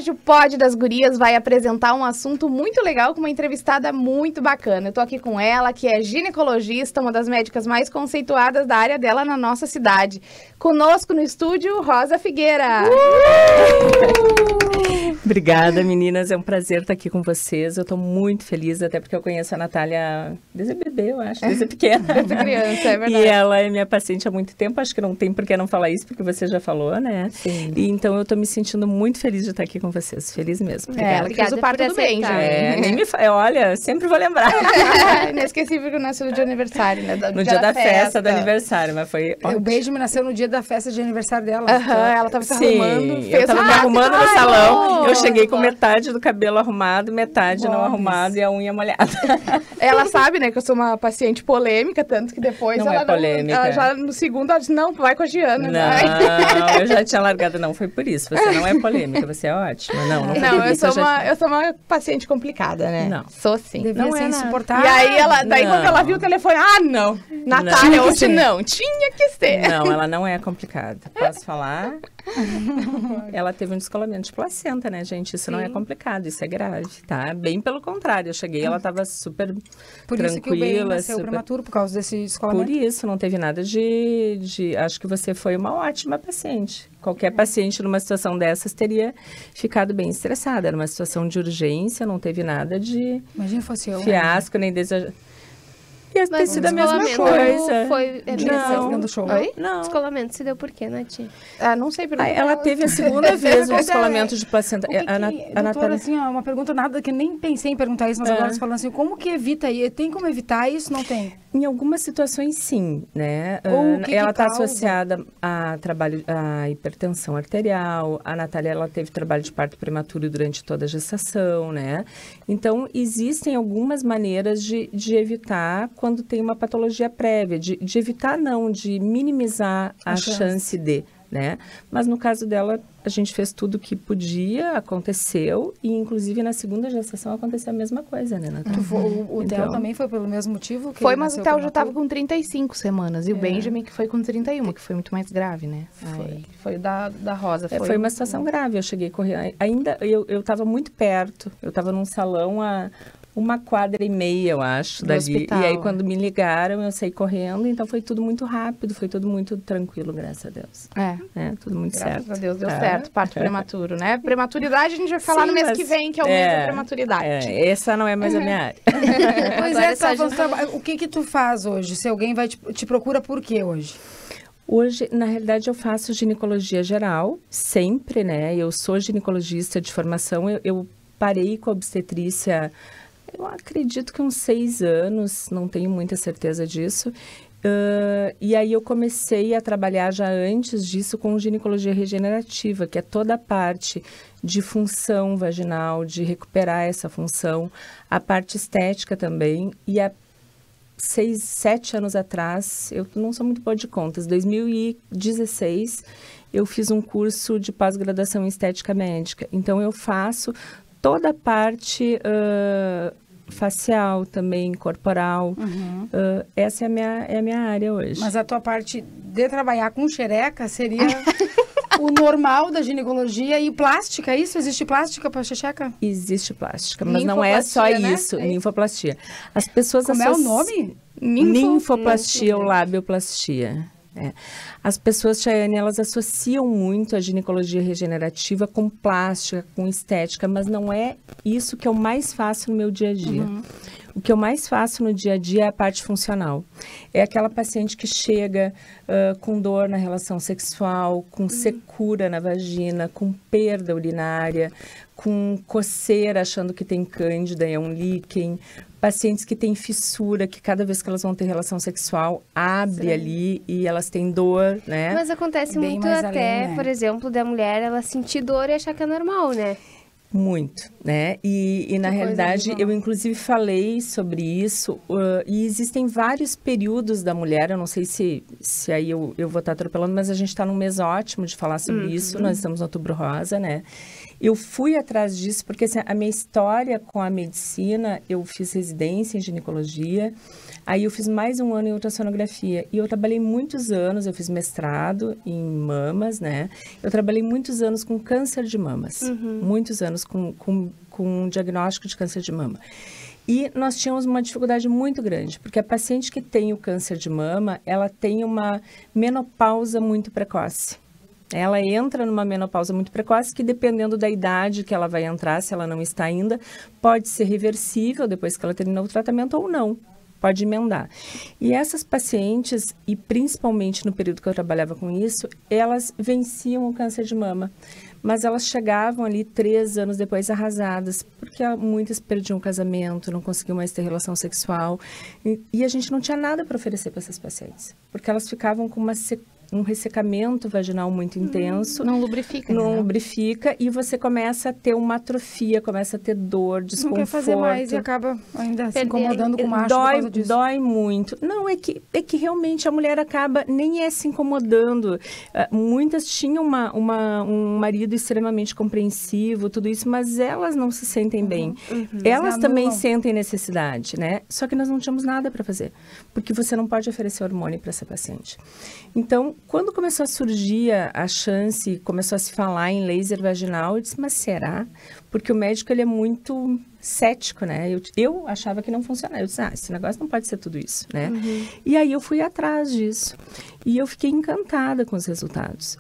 hoje o Pod das Gurias vai apresentar um assunto muito legal com uma entrevistada muito bacana. Eu tô aqui com ela, que é ginecologista, uma das médicas mais conceituadas da área dela na nossa cidade. Conosco no estúdio, Rosa Figueira. Obrigada, meninas. É um prazer estar aqui com vocês. Eu estou muito feliz, até porque eu conheço a Natália desde bebê, eu acho, desde pequena. Desde criança, é verdade. E ela é minha paciente há muito tempo. Acho que não tem por que não falar isso, porque você já falou, né? Sim. E então eu estou me sentindo muito feliz de estar aqui com vocês. Feliz mesmo. Ela que fez o parto do Benjamin. Nem me olha, sempre vou lembrar. Inesquecível que nasceu no dia do aniversário, né? No dia da festa do aniversário, mas foi ótimo. O Benjamin nasceu no dia da festa de aniversário dela. Ela estava se arrumando. Eu estava me arrumando no salão. Eu cheguei com metade do cabelo arrumado, metade não arrumado e a unha molhada. Ela sabe, né, que eu sou uma paciente polêmica, tanto que depois não ela é polêmica. Ela já no segundo ela disse, não, vai com a Giana. Não, eu já tinha largado, não foi por isso. Você não é polêmica, você é ótima. Não eu sou uma paciente complicada, né? Não. Sou sim. Devia ser insuportável. E aí quando ela viu o telefone, não, Natália, hoje não, tinha que ser. Não, ela não é complicada. Posso falar? Ela teve um descolamento de placenta, né, gente? Isso não é complicado, isso é grave, tá? Bem pelo contrário, eu cheguei, ela tava super por tranquila. Isso que o bebê nasceu prematuro, por causa desse descolamento? Por isso, não teve nada de... Acho que você foi uma ótima paciente. Qualquer paciente numa situação dessas teria ficado bem estressada. Era uma situação de urgência, não teve nada de... Imagina fosse eu. Fiasco, nem desejo. Ia ter sido a mesma coisa. Foi não. Show. Oi? Não. Descolamento se deu por quê, né, tia? Não sei por ela teve a segunda vez um descolamento de placenta. Doutora, assim, uma pergunta nada que nem pensei em perguntar isso, mas agora você falando assim, como que evita? Tem como evitar isso? Não tem? Em algumas situações, sim, né? Ela está associada a trabalho, a hipertensão arterial. A Natália, ela teve trabalho de parto prematuro durante toda a gestação, né? Então, existem algumas maneiras de evitar quando tem uma patologia prévia, de evitar não, de minimizar a chance de, né? Mas no caso dela, a gente fez tudo o que podia, aconteceu, e inclusive na segunda gestação aconteceu a mesma coisa, né, Natália? O Theo também foi pelo mesmo motivo? Foi, mas o Theo já estava com 35 semanas, e o Benjamin que foi com 31, que foi muito mais grave, né? Foi da Rosa. Foi uma situação grave, eu cheguei a correr, ainda, eu estava muito perto, eu estava num salão a 1,5 quadra, eu acho, dali. Hospital. E aí, quando me ligaram, eu saí correndo. Então, foi tudo muito rápido, foi tudo muito tranquilo, graças a Deus. Tudo muito certo. Graças a Deus, deu certo. Parto prematuro, né? Prematuridade, a gente vai falar no mês que vem, que é o mês da prematuridade. Essa não é mais a minha área. Pois o que tu faz hoje? Se alguém te procura por quê hoje? Hoje, na realidade, eu faço ginecologia geral, sempre, né? Eu sou ginecologista de formação, eu parei com a obstetrícia... Eu acredito que uns 6 anos, não tenho muita certeza disso. E aí eu comecei a trabalhar já antes disso com ginecologia regenerativa, que é toda a parte de função vaginal, de recuperar essa função, a parte estética também. E há 6, 7 anos atrás, eu não sou muito boa de contas, 2016, eu fiz um curso de pós-graduação em estética médica. Então eu faço toda a parte facial também, corporal. Essa é a minha área hoje. Mas a tua parte de trabalhar com xereca seria o normal da ginecologia e plástica, isso? Existe plástica para xexeca? Existe plástica, mas não é só isso, né? Ninfoplastia. As pessoas Como é o nome? Ninfoplastia ou labioplastia. As pessoas, Chayane, elas associam muito a ginecologia regenerativa com plástica, com estética, mas não é isso que eu mais faço no meu dia a dia. O que eu mais faço no dia a dia é a parte funcional. É aquela paciente que chega com dor na relação sexual, com secura na vagina, com perda urinária, com coceira achando que tem cândida e é um líquen. Pacientes que têm fissura, que cada vez que elas vão ter relação sexual, abre ali e elas têm dor, né? Mas acontece Bem muito mais até, além, né? por exemplo, da mulher, ela sentir dor e achar que é normal, né? Muito, né? E na realidade, eu inclusive falei sobre isso, e existem vários períodos da mulher, eu não sei se aí eu vou estar atropelando, mas a gente está num mês ótimo de falar sobre isso, nós estamos no Outubro Rosa, né? Eu fui atrás disso porque assim, a minha história com a medicina, eu fiz residência em ginecologia, aí eu fiz mais um ano em ultrassonografia e eu trabalhei muitos anos, eu fiz mestrado em mamas, né? Eu trabalhei muitos anos com câncer de mamas, muitos anos com diagnóstico de câncer de mama. E nós tínhamos uma dificuldade muito grande, porque a paciente que tem o câncer de mama, ela tem uma menopausa muito precoce. Ela entra numa menopausa muito precoce, que dependendo da idade que ela vai entrar, se ela não está ainda, pode ser reversível depois que ela terminar o tratamento ou não. Pode emendar. E essas pacientes, e principalmente no período que eu trabalhava com isso, elas venciam o câncer de mama. Mas elas chegavam ali 3 anos depois arrasadas, porque muitas perdiam o casamento, não conseguiam mais ter relação sexual. E a gente não tinha nada para oferecer para essas pacientes, porque elas ficavam com um ressecamento vaginal muito intenso. Não lubrifica. Não lubrifica e você começa a ter uma atrofia, começa a ter dor, desconforto. Não quer fazer mais e acaba ainda se incomodando com o macho por causa disso. Dói muito. Não, é que realmente a mulher acaba, nem se incomodando. Muitas tinham um marido extremamente compreensivo, tudo isso, mas elas não se sentem bem. Elas também sentem necessidade, né? Só que nós não tínhamos nada para fazer, porque você não pode oferecer hormônio para essa paciente. Então, quando começou a surgir a chance, começou a se falar em laser vaginal, eu disse, mas será? Porque o médico, ele é muito cético, né? Eu achava que não funcionava. Eu disse, esse negócio não pode ser tudo isso, né? E aí eu fui atrás disso. E eu fiquei encantada com os resultados.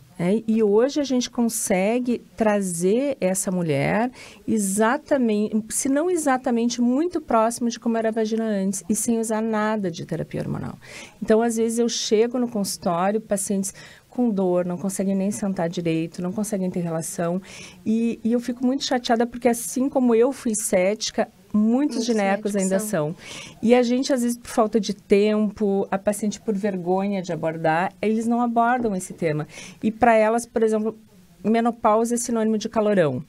E hoje a gente consegue trazer essa mulher exatamente, se não exatamente, muito próximo de como era a vagina antes e sem usar nada de terapia hormonal. Então, às vezes eu chego no consultório, pacientes com dor, não conseguem nem sentar direito, não conseguem ter relação e eu fico muito chateada porque assim como eu fui cética, muitos ginecos ainda são. E a gente, às vezes, por falta de tempo, a paciente por vergonha de abordar, eles não abordam esse tema. E para elas, por exemplo, menopausa é sinônimo de calorão.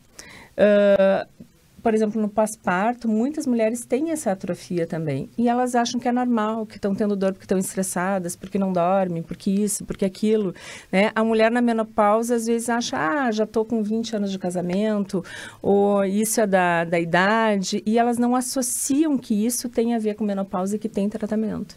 Por exemplo, no pós-parto, muitas mulheres têm essa atrofia também. E elas acham que é normal, que estão tendo dor porque estão estressadas, porque não dormem, porque isso, porque aquilo, né? A mulher na menopausa, às vezes, acha, já estou com 20 anos de casamento, ou isso é da idade, e elas não associam que isso tem a ver com menopausa e que tem tratamento.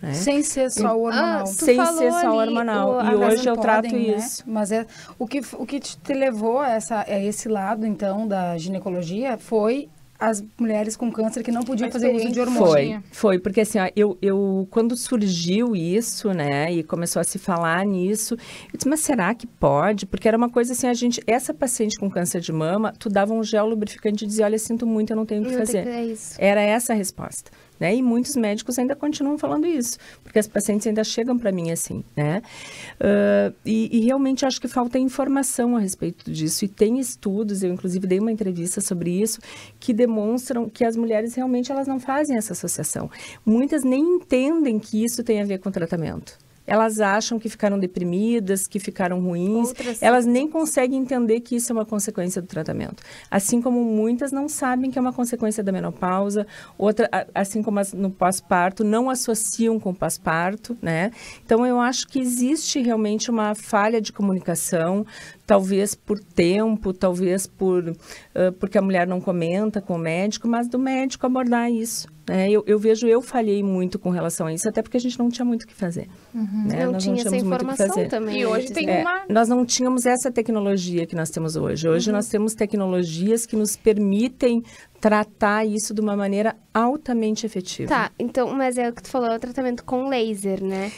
Né? Sem ser só o hormonal. Sem ser só o hormonal. E hoje eu trato isso. Né? Mas o que te levou a esse lado, então, da ginecologia foi as mulheres com câncer que não podiam fazer uso de hormônio. Foi, porque assim, ó, eu quando surgiu isso, né, e começou a se falar nisso, eu disse, mas será que pode? Porque era uma coisa assim, essa paciente com câncer de mama, tu dava um gel lubrificante e dizia, olha, sinto muito, eu não tenho o que fazer. Era essa a resposta. Né? E muitos médicos ainda continuam falando isso, porque as pacientes ainda chegam para mim assim, né? E realmente acho que falta informação a respeito disso, e tem estudos, eu inclusive dei uma entrevista sobre isso, que demonstram que as mulheres realmente elas não fazem essa associação. Muitas nem entendem que isso tem a ver com o tratamento. Elas acham que ficaram deprimidas, que ficaram ruins. Elas nem conseguem entender que isso é uma consequência do tratamento. Assim como muitas não sabem que é uma consequência da menopausa. Outra, assim como no pós-parto, não associam com o pós-parto, né? Então, eu acho que existe realmente uma falha de comunicação, talvez por tempo, talvez porque a mulher não comenta com o médico, mas do médico abordar isso. Eu falhei muito com relação a isso, até porque a gente não tinha muito o que fazer. Né? Não tinha essa informação também. E hoje tem nós não tínhamos essa tecnologia que nós temos hoje. Hoje nós temos tecnologias que nos permitem tratar isso de uma maneira altamente efetiva. Tá, então, mas é o que tu falou, é o tratamento com laser, né?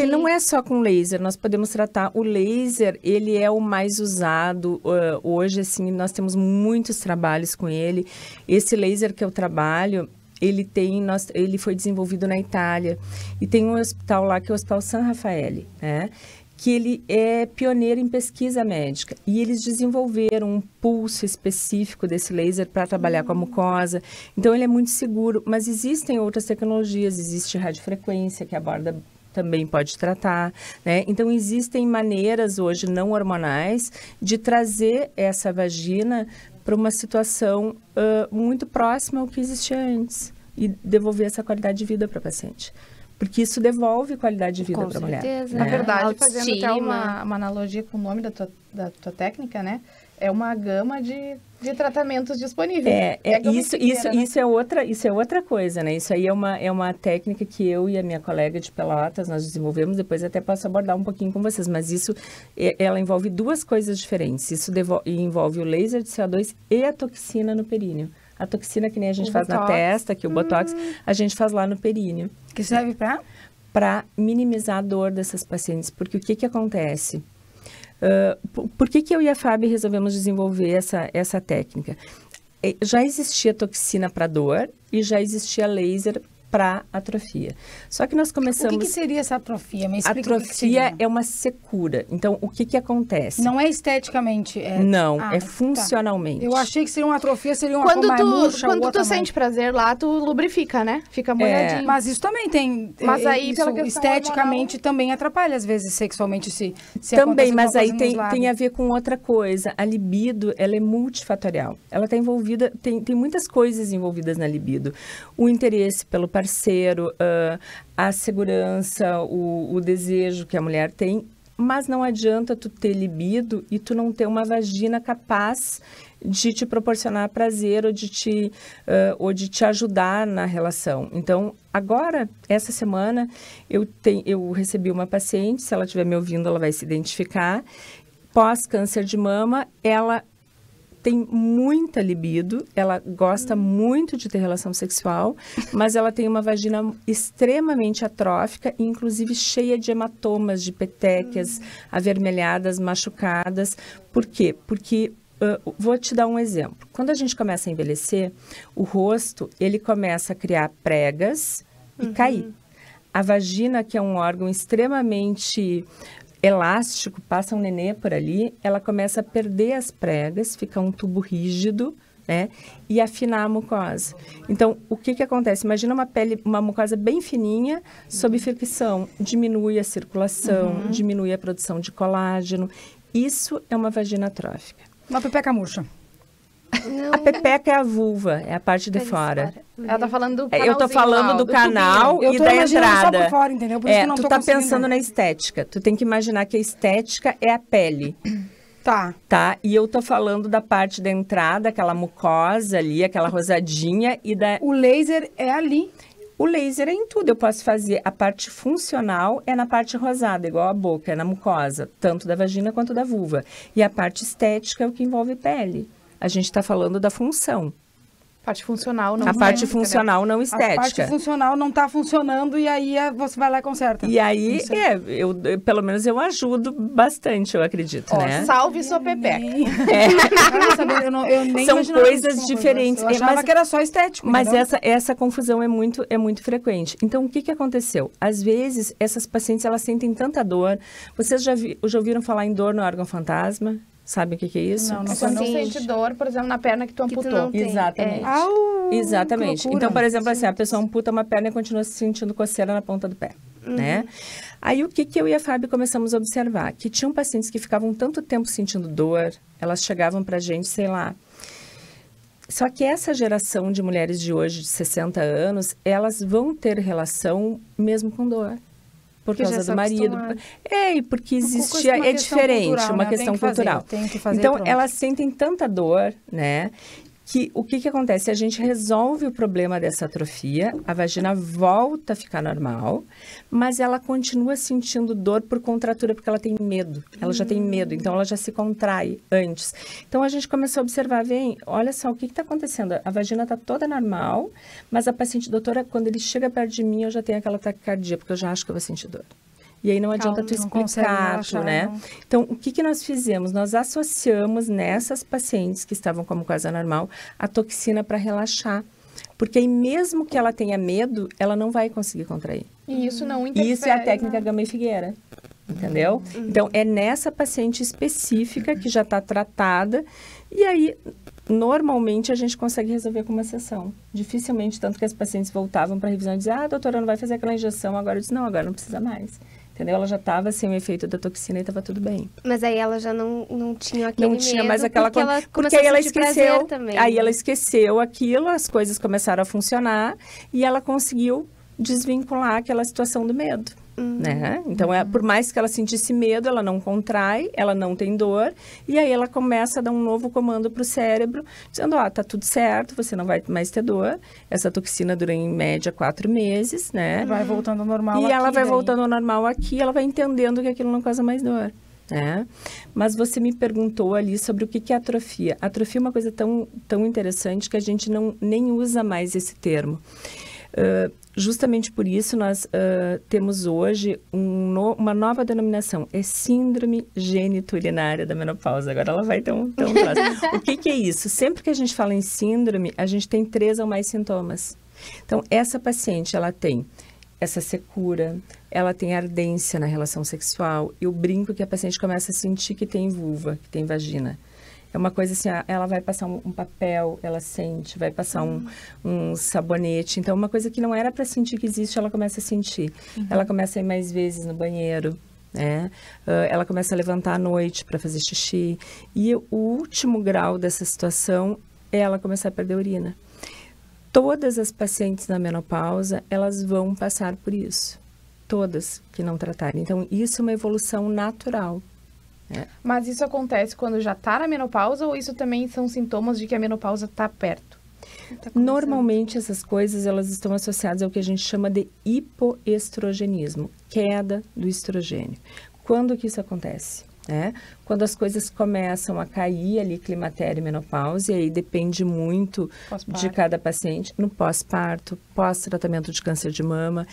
Não é só com laser, nós podemos tratar. O laser, ele é o mais usado hoje, assim, nós temos muitos trabalhos com ele. Esse laser que eu trabalho, ele foi desenvolvido na Itália e tem um hospital lá que é o Hospital San Raffaele, né? Que ele é pioneiro em pesquisa médica e eles desenvolveram um pulso específico desse laser para trabalhar com a mucosa. Então ele é muito seguro, mas existem outras tecnologias, existe radiofrequência que aborda também pode tratar, né? Então existem maneiras hoje não hormonais de trazer essa vagina para uma situação muito próxima ao que existia antes e devolver essa qualidade de vida para a paciente. Porque isso devolve qualidade de vida para a mulher. Na verdade, fazendo até uma analogia com o nome da tua técnica, né? É uma gama de tratamentos disponíveis. Isso é outra coisa, né? Isso aí é uma técnica que eu e a minha colega de Pelotas, nós desenvolvemos, depois até posso abordar um pouquinho com vocês, mas ela envolve duas coisas diferentes. Isso envolve o laser de CO2 e a toxina no períneo. A toxina que nem a gente faz na testa, que o Botox, a gente faz lá no períneo. Que serve para? Para minimizar a dor dessas pacientes, porque o que acontece? Por que eu e a Fábio resolvemos desenvolver essa técnica? Já existia toxina para dor e já existia laser para atrofia. Só que nós começamos... O que seria essa atrofia? Me explica atrofia é uma secura. Então, o que acontece? Não é esteticamente? Não, é funcionalmente. Tá. Eu achei que seria uma atrofia, seria uma coisa mais murcha. Quando tu sente prazer lá, tu lubrifica, né? Fica molhadinho. Mas isso também tem... Mas aí, isso, esteticamente, também atrapalha, às vezes, sexualmente, se também, mas aí tem a ver com outra coisa. A libido, ela é multifatorial. Ela está envolvida... Tem muitas coisas envolvidas na libido. O interesse pelo parceiro, a segurança, o desejo que a mulher tem, mas não adianta tu ter libido e tu não ter uma vagina capaz de te proporcionar prazer ou de te ajudar na relação. Então, agora, essa semana, eu recebi uma paciente, se ela estiver me ouvindo, ela vai se identificar, pós-câncer de mama, ela tem muita libido, ela gosta muito de ter relação sexual, mas ela tem uma vagina extremamente atrófica, inclusive cheia de hematomas, de petequias, avermelhadas, machucadas. Por quê? Porque, vou te dar um exemplo. Quando a gente começa a envelhecer, o rosto, ele começa a criar pregas e cair. A vagina, que é um órgão extremamente elástico, passa um nenê por ali, ela começa a perder as pregas, fica um tubo rígido, né? E afinar a mucosa. Então, o que acontece? Imagina uma mucosa bem fininha, sob fricção, diminui a circulação, diminui a produção de colágeno. Isso é uma vagina atrófica. Uma pepeca murcha. A pepeca é a vulva, é a parte de fora. Ela tá falando do canal. Eu tô falando do canal e da entrada. Só por fora, entendeu? Por isso que eu não tu tô tá pensando na estética. Tu tem que imaginar que a estética é a pele. Tá? E eu tô falando da parte da entrada, aquela mucosa ali, aquela rosadinha e da... O laser é ali. O laser é em tudo. Eu posso fazer a parte funcional é na parte rosada, igual a boca, é na mucosa, tanto da vagina quanto da vulva. E a parte estética é o que envolve pele. A gente está falando da função. Parte funcional, não estética. A parte funcional, não estética. A parte funcional não está funcionando e aí você vai lá e conserta. E aí, pelo menos eu ajudo bastante, eu acredito, né? Salve sua pepeca. Eu nem São coisas diferentes. Eu achava que era só estético. Mas essa confusão é muito frequente. Então, o que aconteceu? Às vezes, essas pacientes, elas sentem tanta dor. Vocês já ouviram falar em dor no órgão fantasma? Sabe o que é isso? Não quando tu sente dor, por exemplo, na perna que tu amputou. Exatamente. Exatamente. Então, por exemplo, assim, a pessoa amputa uma perna e continua se sentindo coceira na ponta do pé, né? Aí, o que eu e a Fábio começamos a observar? Que tinham pacientes que ficavam tanto tempo sentindo dor, elas chegavam pra gente, sei lá. Só que essa geração de mulheres de hoje, de 60 anos, elas vão ter relação mesmo com dor. Por causa do marido. E porque existia... É diferente, uma questão cultural. Então, elas sentem tanta dor, né? Que o que acontece? A gente resolve o problema dessa atrofia, a vagina volta a ficar normal, mas ela continua sentindo dor por contratura, porque ela tem medo. Ela já tem medo, então ela já se contrai antes. Então, a gente começou a observar, olha só, o que está acontecendo? A vagina está toda normal, mas a paciente, doutora, quando ele chega perto de mim, eu já tenho aquela taquicardia, porque eu já acho que eu vou sentir dor. E aí não adianta tu explicar, né? Não. Então, o que nós fizemos? Nós associamos nessas pacientes que estavam com a mucosa normal a toxina para relaxar. Porque aí mesmo que ela tenha medo, ela não vai conseguir contrair. E isso não interfere. Isso é a técnica Gama e Figueira, entendeu? Então, é nessa paciente específica que já está tratada e aí... Normalmente, a gente consegue resolver com uma sessão. Dificilmente, tanto que as pacientes voltavam para a revisão e diziam, doutora, não vai fazer aquela injeção agora. Eu disse, não, agora não precisa mais. Entendeu? Ela já estava sem o efeito da toxina e estava tudo bem. Mas aí ela já não tinha aquele medo. Não tinha mais aquela coisa. Porque aí ela esqueceu. Aí ela esqueceu aquilo, as coisas começaram a funcionar e ela conseguiu desvincular aquela situação do medo. Né? Então, por mais que ela sentisse medo, ela não contrai, ela não tem dor, e aí ela começa a dar um novo comando para o cérebro, dizendo, tá tudo certo, você não vai mais ter dor, essa toxina dura em média 4 meses, né? Vai voltando ao normal e ela vai voltando ao normal aqui, ela vai entendendo que aquilo não causa mais dor. Né? Mas você me perguntou ali sobre o que é atrofia. Atrofia é uma coisa tão interessante que a gente nem usa mais esse termo. Justamente por isso, nós temos hoje uma nova denominação, é síndrome geniturinaria da menopausa. Agora ela vai ter um troço. O que é isso? Sempre que a gente fala em síndrome, a gente tem 3 ou mais sintomas. Então, essa paciente, ela tem essa secura, ela tem ardência na relação sexual. Eu brinco que a paciente começa a sentir que tem vulva, que tem vagina. É uma coisa assim, ela vai passar um papel, ela sente, vai passar um sabonete. Então, uma coisa que não era para sentir que existe, ela começa a sentir. Ela começa a ir mais vezes no banheiro, né? Ela começa a levantar à noite para fazer xixi. E o último grau dessa situação é ela começar a perder urina. Todas as pacientes na menopausa, elas vão passar por isso. Todas que não tratarem. Então, isso é uma evolução natural. Mas isso acontece quando já está na menopausa ou isso também são sintomas de que a menopausa está perto? Normalmente essas coisas elas estão associadas ao que a gente chama de hipoestrogenismo, queda do estrogênio. Quando que isso acontece? Quando as coisas começam a cair ali, climatério e menopausa, e aí depende muito de cada paciente, no pós-parto, pós-tratamento de câncer de mama,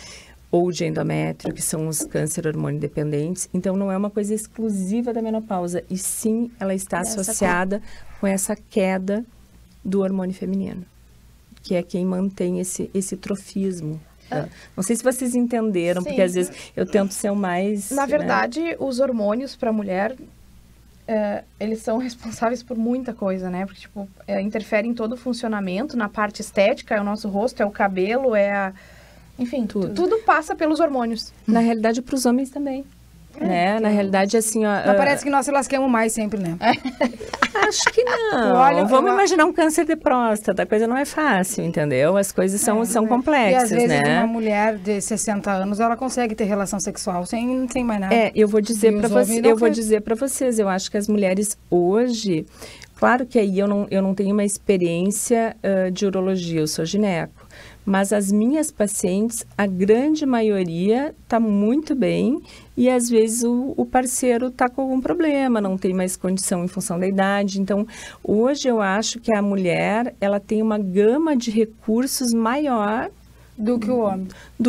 ou de endométrio, que são os câncer hormônio dependentes. Então, não é uma coisa exclusiva da menopausa, e sim, ela está associada com essa queda do hormônio feminino, que é quem mantém esse trofismo. Não sei se vocês entenderam, porque às vezes eu tento ser o mais... Na verdade, os hormônios para a mulher, eles são responsáveis por muita coisa, né? Porque, tipo, interferem em todo o funcionamento, na parte estética, é o nosso rosto, é o cabelo, enfim, tudo passa pelos hormônios. Na realidade, para os homens também. Né? Na realidade, assim... Mas parece que nós se lasquemos mais sempre, né? Acho que não. Olha, vamos imaginar um câncer de próstata. A coisa não é fácil, entendeu? As coisas são complexas, e às vezes, né? Uma mulher de 60 anos, ela consegue ter relação sexual sem mais nada. Eu vou dizer para vocês, eu acho que as mulheres hoje... Claro que aí eu não tenho uma experiência de urologia, eu sou gineco. Mas as minhas pacientes, a grande maioria está muito bem e às vezes o parceiro está com algum problema, não tem mais condição em função da idade. Então, hoje eu acho que a mulher, ela tem uma gama de recursos maior do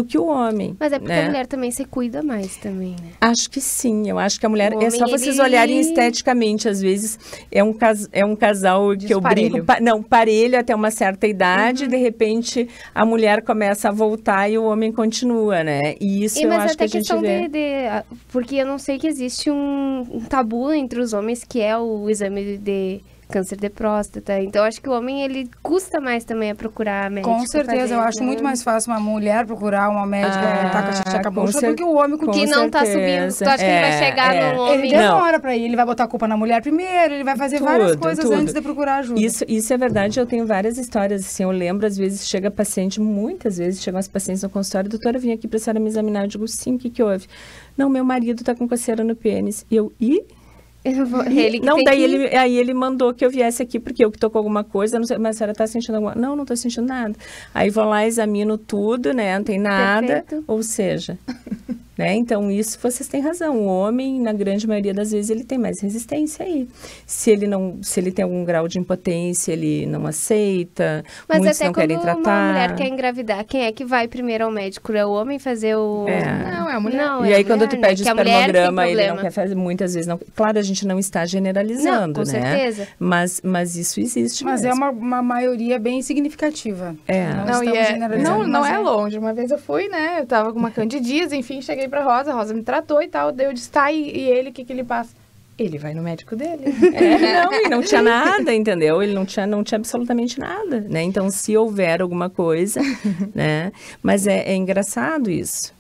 que o homem. Mas é porque a mulher também se cuida mais também, né? Acho que sim. Eu acho que a mulher... É só vocês olharem esteticamente. Às vezes, é um casal que eu brinco... Parelho até uma certa idade. De repente, a mulher começa a voltar e o homem continua, né? E isso eu acho que a gente vê. Porque eu não sei que existe um tabu entre os homens que é o exame de câncer de próstata. Então, acho que o homem, ele custa mais também a procurar médico. Com certeza. Eu acho muito mais fácil uma mulher procurar uma médica voltar com a xixi bucha do que o homem que não tá subindo. Tu acha que ele vai chegar no homem? Ele demora pra ir. Ele vai botar a culpa na mulher primeiro, ele vai fazer várias coisas antes de procurar ajuda. Isso é verdade. Eu tenho várias histórias, assim. Eu lembro, às vezes, chega paciente, muitas vezes, chegam as pacientes no consultório, doutora, eu vim aqui pra senhora me examinar. Eu digo, sim, o que houve? Não, meu marido tá com coceira no pênis. E eu, Aí ele mandou que eu viesse aqui, porque eu que tô com alguma coisa, não sei, mas a senhora tá sentindo alguma... Não tô sentindo nada. Aí vou lá, examino tudo, né, não tem nada, ou seja... Né? Então, isso vocês têm razão. O homem, na grande maioria das vezes, ele tem mais resistência aí. Se ele tem algum grau de impotência, ele não aceita, mas muitos até não querem tratar. Mas até quando uma mulher quer engravidar, quem é que vai primeiro ao médico? É o homem fazer o... Não, é a mulher. Não, e aí, quando tu pede o espermograma, ele não quer fazer, muitas vezes não... Claro, a gente não está generalizando, com certeza. Mas isso existe Mas mesmo. é uma maioria bem significativa. Não é longe. Uma vez eu fui, né, eu tava com uma candidíase, enfim, cheguei pra Rosa, a Rosa me tratou e tal, daí eu disse, e ele, o que ele passa? Ele vai no médico dele. E não tinha nada, entendeu? Ele não tinha absolutamente nada, né? Então, se houver alguma coisa, né? Mas é engraçado isso.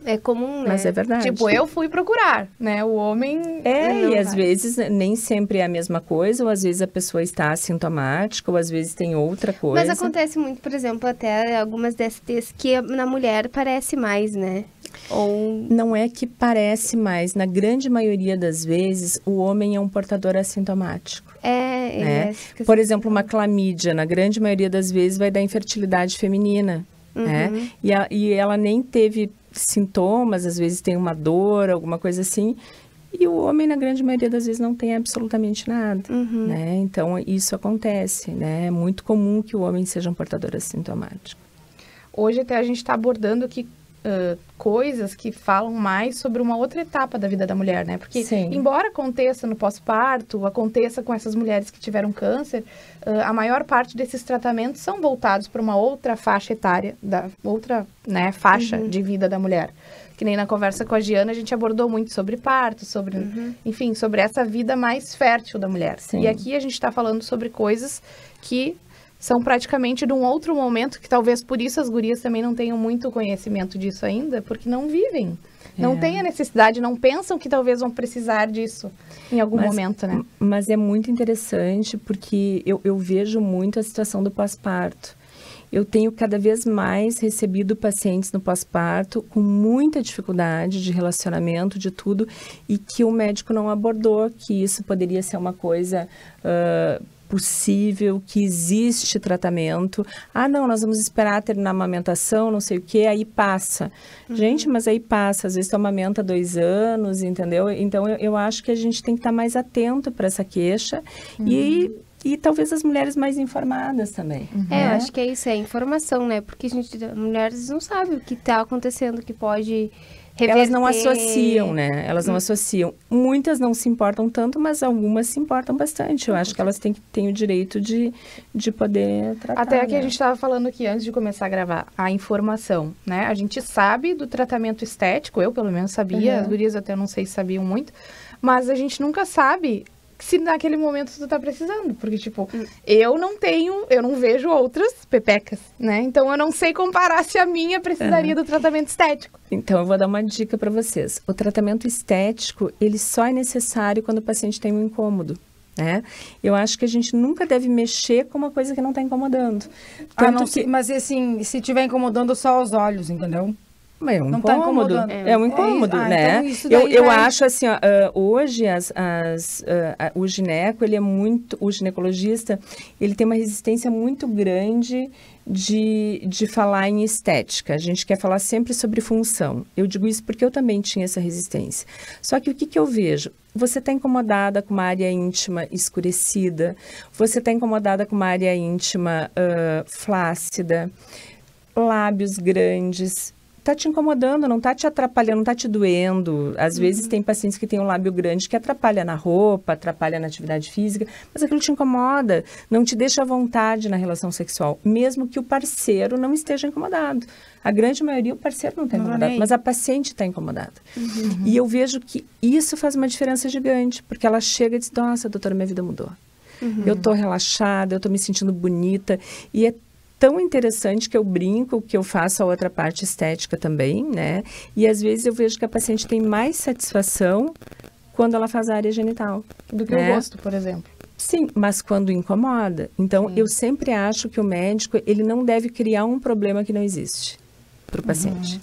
É comum, né? Mas é verdade. Tipo, eu fui procurar, né? O homem... não E às vai. vezes nem sempre é a mesma coisa, ou às vezes a pessoa está assintomática, ou às vezes tem outra coisa. Mas acontece muito, por exemplo, até algumas DSTs que na mulher parece mais, né? Ou... Não é que parece mais, na grande maioria das vezes, o homem é um portador assintomático. Né? Por exemplo, uma clamídia, na grande maioria das vezes, vai dar infertilidade feminina. Né? E ela nem teve sintomas, às vezes tem uma dor, alguma coisa assim, e o homem, na grande maioria das vezes, não tem absolutamente nada, né? Então, isso acontece, né? É muito comum que o homem seja um portador assintomático. Hoje até a gente está abordando aqui coisas que falam mais sobre uma outra etapa da vida da mulher, né? Porque, Sim. embora aconteça no pós-parto, aconteça com essas mulheres que tiveram câncer, a maior parte desses tratamentos são voltados para uma outra faixa etária, outra, né, faixa de vida da mulher. Que nem na conversa com a Giana, a gente abordou muito sobre parto, sobre, enfim, sobre essa vida mais fértil da mulher. Sim. E aqui a gente está falando sobre coisas que são praticamente de um outro momento, que talvez por isso as gurias também não tenham muito conhecimento disso ainda, porque não vivem. Não têm a necessidade, não pensam que talvez vão precisar disso em algum momento, né? Mas é muito interessante, porque eu vejo muito a situação do pós-parto. Eu tenho cada vez mais recebido pacientes no pós-parto com muita dificuldade de relacionamento, de tudo, e que o médico não abordou, que isso poderia ser uma coisa possível, que existe tratamento. Ah, não, nós vamos esperar terminar a amamentação, não sei o quê, aí passa. Gente, mas aí passa, às vezes tu amamenta 2 anos, entendeu? Então, eu acho que a gente tem que estar mais atento para essa queixa e talvez as mulheres mais informadas também. eu acho que é isso, é informação, né? Porque as mulheres não sabem o que está acontecendo, que pode reverter. Elas não associam, né? Elas não associam. Muitas não se importam tanto, mas algumas se importam bastante. Eu acho que elas têm o direito de poder tratar. Até que né? a gente estava falando aqui antes de começar a gravar, a informação, né? A gente sabe do tratamento estético, eu pelo menos sabia, as gurias até não sei se sabiam muito, mas a gente nunca sabe se naquele momento tu tá precisando, porque tipo, eu não vejo outras pepecas, né? Então eu não sei comparar se a minha precisaria do tratamento estético. Então, eu vou dar uma dica para vocês. O tratamento estético, ele só é necessário quando o paciente tem um incômodo, né? Eu acho que a gente nunca deve mexer com uma coisa que não está incomodando. Mas assim, se estiver incomodando só os olhos, entendeu? Mas é um Não tá incômodo, incomodando. é um incômodo, né? Então isso daí Eu vai- acho assim, ó, hoje o gineco, ele é muito, o ginecologista, ele tem uma resistência muito grande de falar em estética. A gente quer falar sempre sobre função. Eu digo isso porque eu também tinha essa resistência. Só que o que eu vejo? Você está incomodada com uma área íntima escurecida, você está incomodada com uma área íntima flácida, lábios grandes, tá te incomodando, não tá te atrapalhando, não tá te doendo. Às vezes tem pacientes que têm um lábio grande que atrapalha na roupa, atrapalha na atividade física, mas aquilo te incomoda, não te deixa à vontade na relação sexual, mesmo que o parceiro não esteja incomodado. A grande maioria, o parceiro não está incomodado, mas a paciente está incomodada. E eu vejo que isso faz uma diferença gigante, porque ela chega e diz, nossa, doutora, minha vida mudou. Eu tô relaxada, eu tô me sentindo bonita, e é tão interessante que eu brinco, que eu faço a outra parte estética também, né? E às vezes eu vejo que a paciente tem mais satisfação quando ela faz a área genital. Do que o rosto, por exemplo. Sim, mas quando incomoda. Então, eu sempre acho que o médico, ele não deve criar um problema que não existe para o paciente.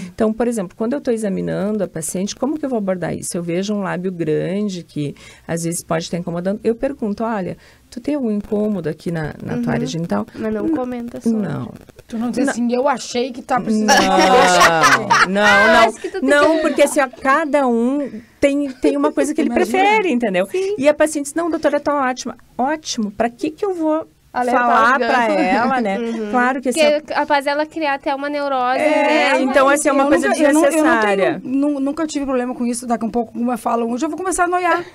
Então, por exemplo, quando eu estou examinando a paciente, como que eu vou abordar isso? Eu vejo um lábio grande que às vezes pode estar incomodando. Eu pergunto, olha, tu tem algum incômodo aqui na tua área genital? Mas não comenta sobre. Não. Tu não diz assim, eu achei que tá precisando. Não, porque assim, ó, cada um tem uma coisa que ele prefere, entendeu? Sim. E a paciente diz, não, doutora, tá ótima. Ótimo, pra que eu vou falar pra ela, né? Claro que assim... Porque capaz ela criar até uma neurose. Então, assim, é uma coisa desnecessária. Nunca tive problema com isso. Daqui um pouco, como eu falo, hoje eu vou começar a noiar.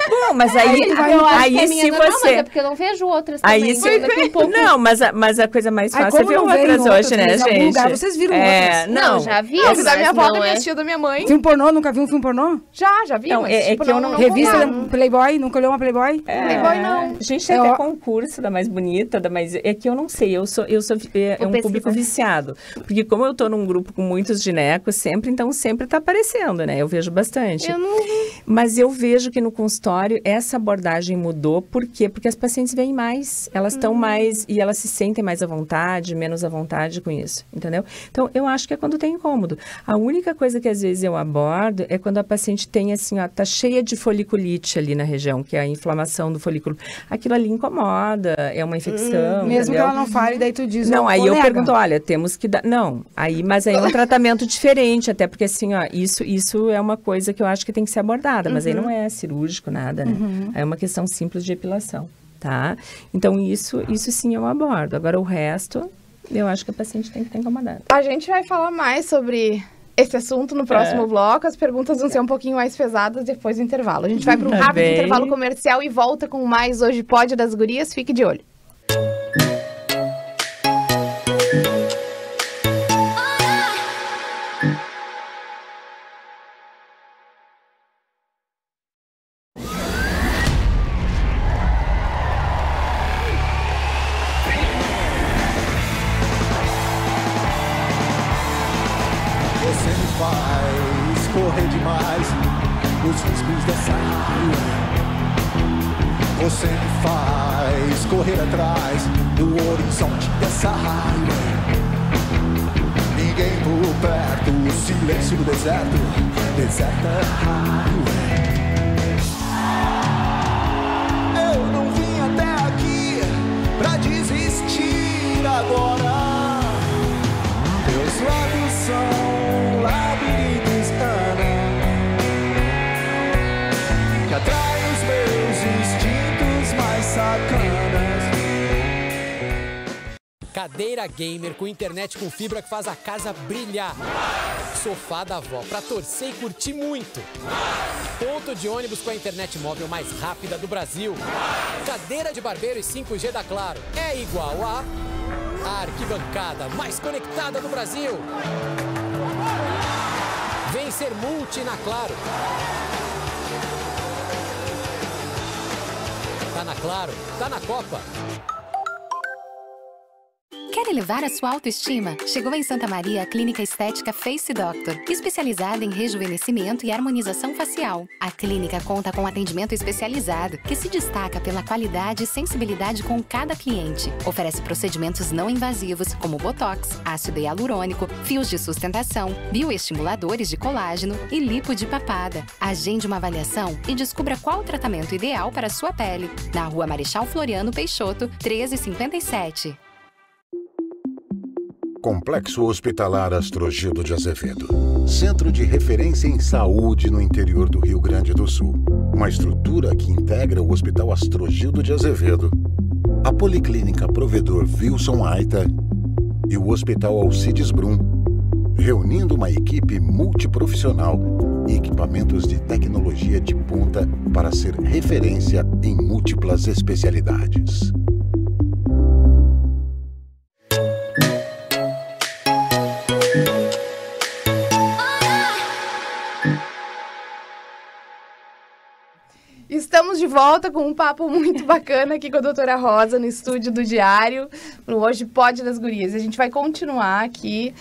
Não, mas aí se você... É porque eu não vejo outras também. Aí se... Daqui um pouco... Não, mas a coisa mais fácil é ver como não outras veio hoje, né, outras, em algum gente? lugar vocês viram outras. Não, já vi. Esse da minha avó, da não minha é. tia, da minha mãe. Filme pornô? Nunca viu um filme pornô? Já vi, Não, mas é tipo, que eu não- Revista comprava. Playboy? Nunca olhou uma Playboy? Playboy não. A gente tem até concurso da mais bonita. bonita, mas é que eu não sei, eu sou um público viciado. Porque como eu tô num grupo com muitos ginecos sempre, então sempre tá aparecendo, né? Eu vejo bastante. Mas eu vejo que no consultório essa abordagem mudou. Por quê? Porque as pacientes vêm mais, elas estão mais, e elas se sentem mais à vontade, menos à vontade com isso, entendeu? Então, eu acho que é quando tem incômodo. A única coisa que às vezes eu abordo é quando a paciente tem assim, ó, tá cheia de foliculite ali na região, que é a inflamação do folículo. Aquilo ali incomoda, é uma infecção. Mesmo entendeu? que ela não fale, daí tu diz... Não, aí eu pergunto, olha, temos que dar... Não, mas aí é um tratamento diferente, até porque assim, ó, isso é uma coisa que eu acho que tem que ser abordada, mas aí não é cirúrgico, nada, né? Aí é uma questão simples de epilação, tá? Então, isso sim eu abordo. Agora, o resto, eu acho que a paciente tem que estar incomodada. A gente vai falar mais sobre esse assunto no próximo bloco. As perguntas vão ser um pouquinho mais pesadas depois do intervalo. A gente vai para um rápido intervalo comercial e volta com mais Hoje Pode das Gurias. Fique de olho. Correr demais os riscos dessa área. Você me faz correr atrás do horizonte dessa área. Ninguém por perto, o silêncio do deserto, deserta highway. Eu não vim até aqui pra desistir agora. Meus lábios são labirintos que atrai os meus instintos mais sacanas. Cadeira gamer com internet com fibra que faz a casa brilhar. Sofá da avó pra torcer e curtir muito. Ponto de ônibus com a internet móvel mais rápida do Brasil. Cadeira de barbeiro e 5G da Claro é igual a arquibancada mais conectada do Brasil. Vem ser multi na Claro. Tá na Claro, tá na Copa. Quer elevar a sua autoestima? Chegou em Santa Maria a Clínica Estética Face Doctor, especializada em rejuvenescimento e harmonização facial. A clínica conta com atendimento especializado, que se destaca pela qualidade e sensibilidade com cada cliente. Oferece procedimentos não invasivos, como botox, ácido hialurônico, fios de sustentação, bioestimuladores de colágeno e lipo de papada. Agende uma avaliação e descubra qual o tratamento ideal para a sua pele. Na Rua Marechal Floriano Peixoto, 1357. Complexo Hospitalar Astrogildo de Azevedo. Centro de referência em saúde no interior do Rio Grande do Sul. Uma estrutura que integra o Hospital Astrogildo de Azevedo, a Policlínica Provedor Wilson Aita e o Hospital Alcides Brum, reunindo uma equipe multiprofissional e equipamentos de tecnologia de ponta para ser referência em múltiplas especialidades. Estamos de volta com um papo muito bacana aqui com a doutora Rosa no estúdio do Diário, no Hoje Pode das Gurias. A gente vai continuar aqui.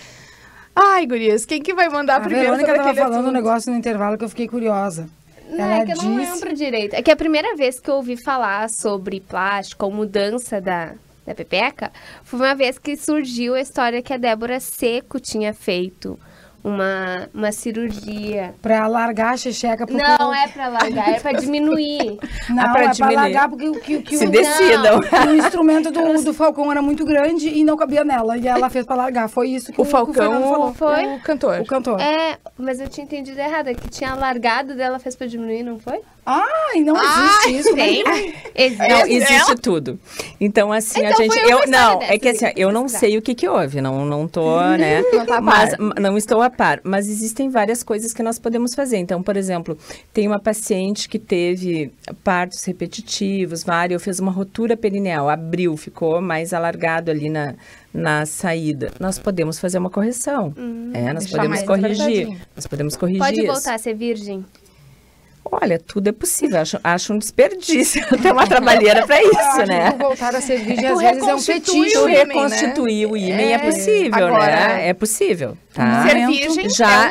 Ai, gurias, quem que vai mandar primeiro? A Verônica estava falando um negócio no intervalo que eu fiquei curiosa. Não, é que eu não lembro direito. É que a primeira vez que eu ouvi falar sobre plástico ou mudança da pepeca foi uma vez que surgiu a história que a Débora Seco tinha feito uma cirurgia. Pra alargar a xexeca pro Não, povo. é pra alargar, é pra diminuir. Não, pra é diminuir. pra alargar porque Se decidam. o instrumento do Falcão era muito grande e não cabia nela. E ela fez pra alargar. Foi isso que O Fernando Falcão falou. Foi? o cantor. O cantor. É, mas eu tinha entendido errado, é que tinha alargado dela fez pra diminuir, não foi? Ai, não existe isso. Tem? Não, existe tudo. Então, assim, Então, a gente... foi uma história é dessa, que assim, eu não pesquisar. sei o que houve, não tô, né? Não tá a mas, par. não estou a par. Mas existem várias coisas que nós podemos fazer. Então, por exemplo, tem uma paciente que teve partos repetitivos, eu fiz uma rotura perineal, abriu, ficou mais alargado ali na saída. Nós podemos fazer uma correção. Nós Deixar podemos mais corrigir. apertadinho. Nós podemos corrigir Pode isso. voltar a ser virgem? Olha, tudo é possível. Acho um desperdício ter uma trabalheira para isso, né? Voltar a ser virgem, às vezes é um fetiche. Tu reconstituir o ímen é possível, né? É possível, tá? Ser virgem já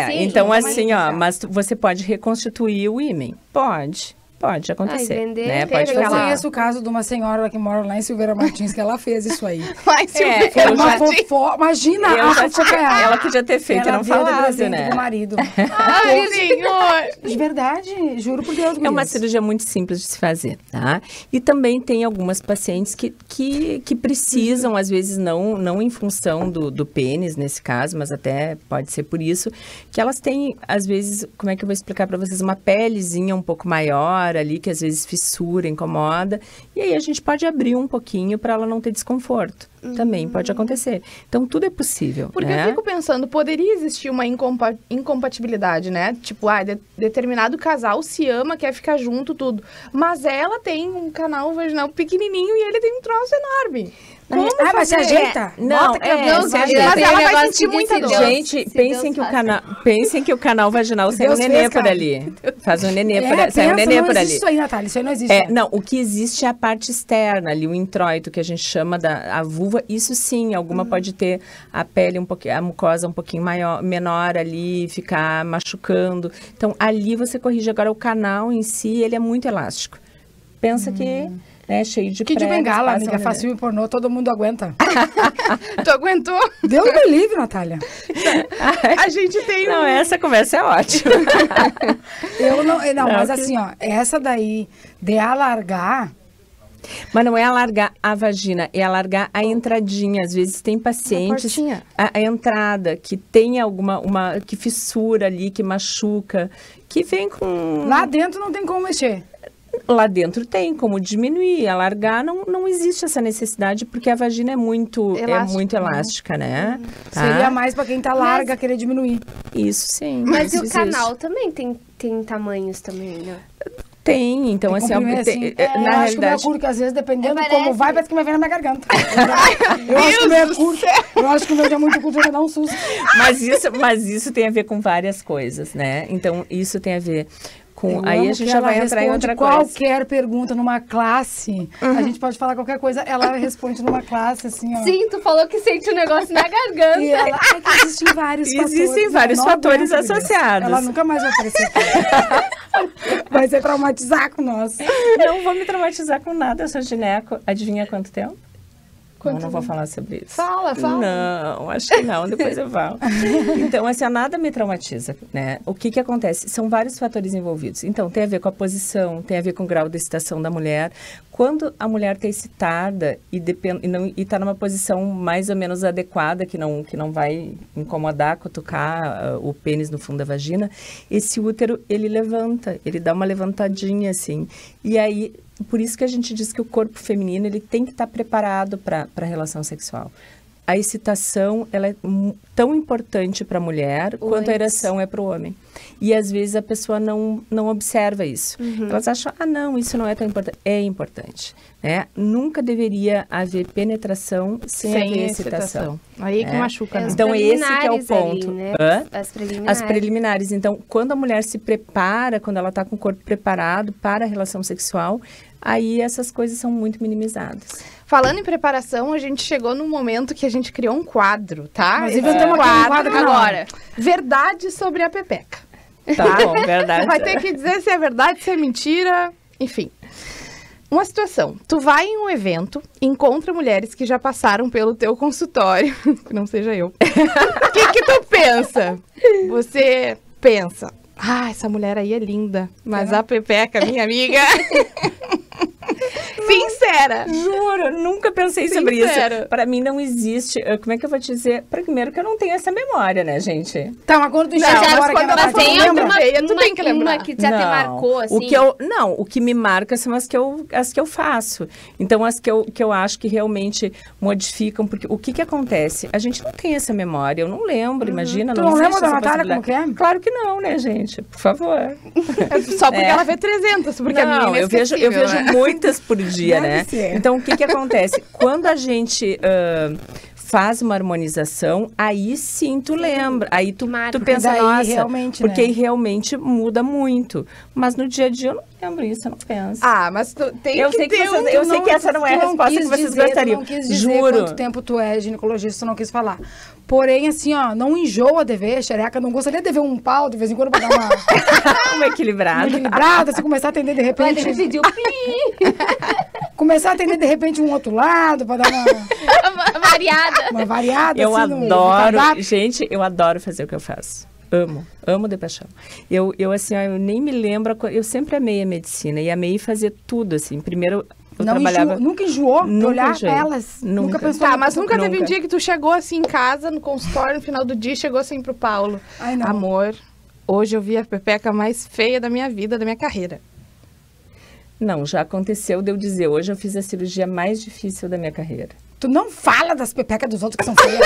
sim, então assim, ó, mas você pode reconstituir o ímen? Pode acontecer, né? Pode Eu fazer. conheço o caso de uma senhora que mora lá em Silveira Martins, que ela fez isso aí. Vai, Foi uma fofoca. Imagina a fofoca. Ela podia ter feito e não falasse, né? Do marido. Ai, senhor! De verdade, juro por Deus. É uma cirurgia muito simples de se fazer, tá? E também tem algumas pacientes que precisam, às vezes, não em função do pênis, nesse caso, mas até pode ser por isso, que elas têm, às vezes, como é que eu vou explicar para vocês, uma pelezinha um pouco maior ali, que às vezes fissura, incomoda, e aí a gente pode abrir um pouquinho para ela não ter desconforto. Também pode acontecer. Então, tudo é possível, Porque né? eu fico pensando, poderia existir uma incompatibilidade, né? Tipo, determinado casal se ama, quer ficar junto, tudo. Mas ela tem um canal vaginal pequenininho e ele tem um troço enorme. Como mas se ajeita? Não, mas ela vai sentir muita dor. Gente, pensem que o canal vaginal sai um nenê por ali. Faz um nenê sai um nenê por ali. Isso aí, Natália, isso aí não existe. Não, o que existe é a parte externa ali, o introito, que a gente chama a vulva. Isso sim, alguma pode ter a pele um pouquinho, a mucosa um pouquinho menor ali, ficar machucando. Então, ali você corrige. Agora, o canal em si, ele é muito elástico. Pensa que... cheio de Que de pregos, bengala, amiga, faz filme pornô, todo mundo aguenta. Tu aguentou? Deus me livre, Natália. A gente tem Não, essa conversa é ótima. Mas assim, ó, essa daí de alargar... Mas não é alargar a vagina, é alargar a entradinha. Às vezes tem pacientes, a entrada, que tem que fissura ali, que machuca, que vem com... Lá dentro não tem como mexer. Lá dentro tem como diminuir, alargar, não existe essa necessidade, porque a vagina é muito elástica, né? Tá? Seria mais pra quem tá larga, querer diminuir. Isso sim. Mas e o canal também tem tamanhos também, né? Tem, então assim, na eu acho realidade... que o meu curto, que às vezes, dependendo de como vai, parece que vai vir na minha garganta. Eu acho que o meu é curto, eu acho que o meu é muito curto, eu vou dar um susto. Mas isso tem a ver com várias coisas, né? Então, isso tem a ver com... Aí a gente já vai entrar em outra coisa. Qualquer pergunta numa classe, a gente pode falar qualquer coisa, ela responde numa classe, assim, ó. Sim, tu falou que sente um negócio na garganta. E ela, que existem vários fatores. Existem vários fatores associados. Ela nunca mais vai aparecer. Vai se traumatizar com nós. Não vou me traumatizar com nada, eu sou gineco. Adivinha quanto tempo? Não vou falar sobre isso. Fala. Não, acho que não, depois eu falo. Então, assim, nada me traumatiza, né? O que acontece? São vários fatores envolvidos. Então, tem a ver com a posição, tem a ver com o grau de excitação da mulher. Quando a mulher está excitada e está numa posição mais ou menos adequada, que não vai incomodar, cutucar o pênis no fundo da vagina, esse útero, ele levanta, ele dá uma levantadinha, assim. E aí... Por isso que a gente diz que o corpo feminino ele tem que estar preparado para a relação sexual. A excitação ela é tão importante para a mulher quanto a ereção é para o homem. E às vezes a pessoa não observa isso. Elas acham, não, isso não é tão importante. É importante. Né? Nunca deveria haver penetração sem haver excitação. Aí que machuca. Né? Então esse que é o ponto. Ali, né? As preliminares. Então, quando a mulher se prepara, quando ela está com o corpo preparado para a relação sexual, aí essas coisas são muito minimizadas. Falando em preparação, a gente chegou num momento que a gente criou um quadro, tá? Nós inventamos um quadro agora. Verdade sobre a pepeca. Tá bom, verdade. Vai ter que dizer se é verdade, se é mentira, enfim. Uma situação, tu vai em um evento, encontra mulheres que já passaram pelo teu consultório, que não seja eu. O que tu pensa? Você pensa, essa mulher aí é linda, mas a pepeca, minha amiga... Sincera. Juro, nunca pensei sobre isso. Para mim não existe. Como é que eu vou te dizer? Primeiro que eu não tenho essa memória, né, gente? Tá, mas quando tu enxerga agora que ela tem tu tem que lembrar. Que já te marcou, assim? O que me marca são as que eu faço. Então, as que eu acho que realmente modificam, porque o que acontece? A gente não tem essa memória, eu não lembro, imagina. Tu não lembra da Natália como que é? Claro que não, né, gente? Por favor. Só porque ela vê 300, porque a minha eu vejo muitas por dia, né? Então, o que acontece? Quando a gente faz uma harmonização, aí sim tu lembra. Aí tu pensa, daí, nossa, realmente, porque né? aí realmente muda muito. Mas no dia a dia eu não lembro isso, eu não penso. Ah, mas tu tem Eu que sei que ter vocês- eu sei que essa não é a resposta que vocês gostariam. Tu não quis dizer Juro. quanto tempo tu é ginecologista, tu não quis falar. Porém, assim, ó, não enjoa de ver, xereca, não gostaria de ver um pau de vez em quando pra dar uma Uma equilibrada. equilibrada, se começar a atender de repente... Começar a atender de repente um outro lado, pra dar Variada. uma variada, Eu assim, no adoro, cardápio. gente, eu adoro fazer o que eu faço. Amo de paixão. Eu assim, ó, eu nem me lembro, eu sempre amei a medicina e amei fazer tudo, assim. Primeiro eu trabalhava... Nunca enjoou de Nunca olhar enjoei. elas? Nunca. Pensou... Tá, mas nunca teve um Nunca. dia que tu chegou assim em casa, no consultório, no final do dia, chegou assim pro Paulo. Ai, não. Amor, hoje eu vi a pepeca mais feia da minha vida, da minha carreira. Não, já aconteceu de eu dizer, hoje eu fiz a cirurgia mais difícil da minha carreira. Tu não fala das pepecas dos outros que são feias.